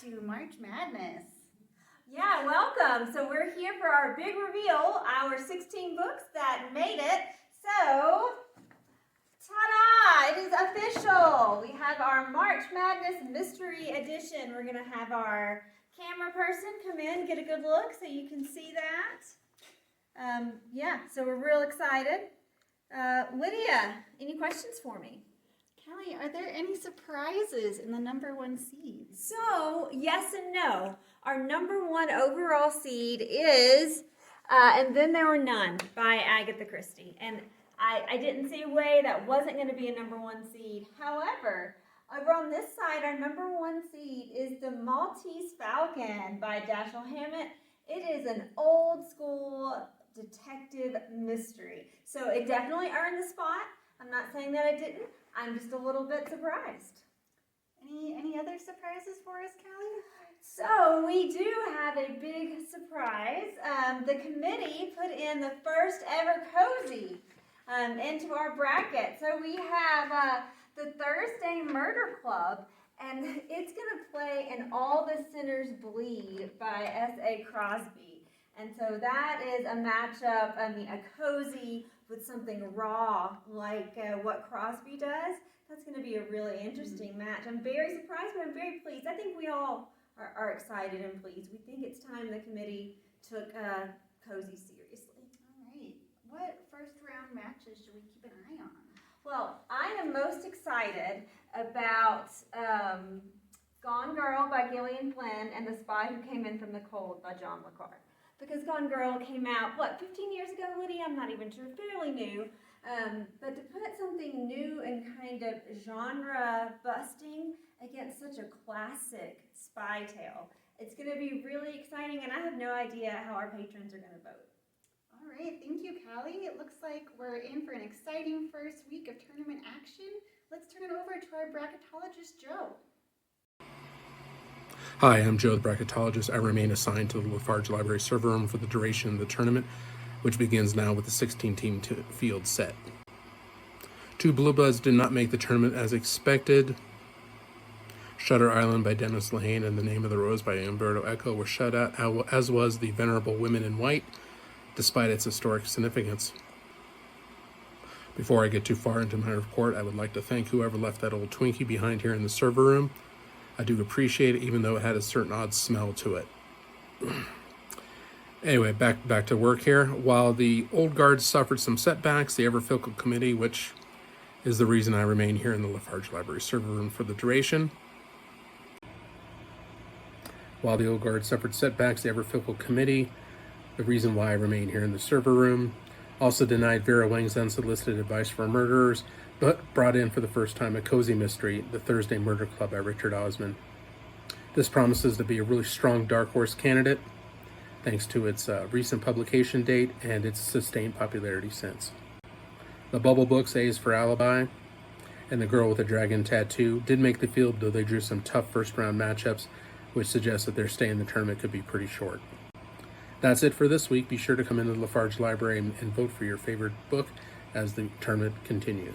to March Madness. Yeah, welcome. So we're here for our big reveal, our 16 books that made it. So, ta-da! It is official. We have our March Madness Mystery Edition. We're going to have our camera person come in, get a good look so you can see that. Yeah, so we're real excited. Lydia, any questions for me? Callie, are there any surprises in the number 1 seeds? So, yes and no. Our number 1 overall seed is And Then There Were None by Agatha Christie. And I didn't see a way that wasn't going to be a number 1 seed. However, over on this side, our number 1 seed is The Maltese Falcon by Dashiell Hammett. It is an old school detective mystery. So it definitely earned the spot. I'm not saying that I didn't. I'm just a little bit surprised. Any other surprises for us, Callie? So we do have a big surprise. The committee put in the first ever cozy into our bracket. So we have the Thursday Murder Club, and it's going to play In All the Sinners Bleed by S.A. Crosby. And so that is a matchup, a cozy with something raw like what Crosby does. That's going to be a really interesting match. I'm very surprised, but I'm very pleased. I think we all are excited and pleased. We think it's time the committee took cozy seriously. All right. What first round matches should we keep an eye on? Well, I am most excited about Gone Girl by Gillian Flynn and The Spy Who Came In From the Cold by John le Carre. Because Gone Girl came out, 15 years ago, Lydia? I'm not even sure, fairly new. But to put something new and kind of genre busting against such a classic spy tale, it's going to be really exciting, and I have no idea how our patrons are going to vote. All right, thank you, Callie. It looks like we're in for an exciting first week of tournament action. Let's turn it over to our bracketologist, Joe. Hi, I'm Joe, the bracketologist. I remain assigned to the Lafarge Library server room for the duration of the tournament, which begins now with the 16-team field set. 2 Blue Bloods did not make the tournament as expected. Shutter Island by Dennis Lehane and The Name of the Rose by Umberto Eco were shut out, as was The Venerable Women in White, despite its historic significance. Before I get too far into my report, I would like to thank whoever left that old Twinkie behind here in the server room. I do appreciate it, even though it had a certain odd smell to it. Anyway, back to work here. While the old guard suffered some setbacks, the Ever-Fickle Committee, which is the reason I remain here in the Lafarge Library server room for the duration. While the old guard suffered setbacks, the Ever-Fickle Committee, the reason why I remain here in the server room, also denied Vera Wang's unsolicited advice for murderers, but brought in for the first time a cozy mystery, The Thursday Murder Club by Richard Osman. This promises to be a really strong dark horse candidate, thanks to its recent publication date and its sustained popularity since. The Bubble Books, A is for Alibi, and The Girl with the Dragon Tattoo did make the field, though they drew some tough first-round matchups, which suggests that their stay in the tournament could be pretty short. That's it for this week. Be sure to come into the Lafarge Library and vote for your favorite book as the tournament continues.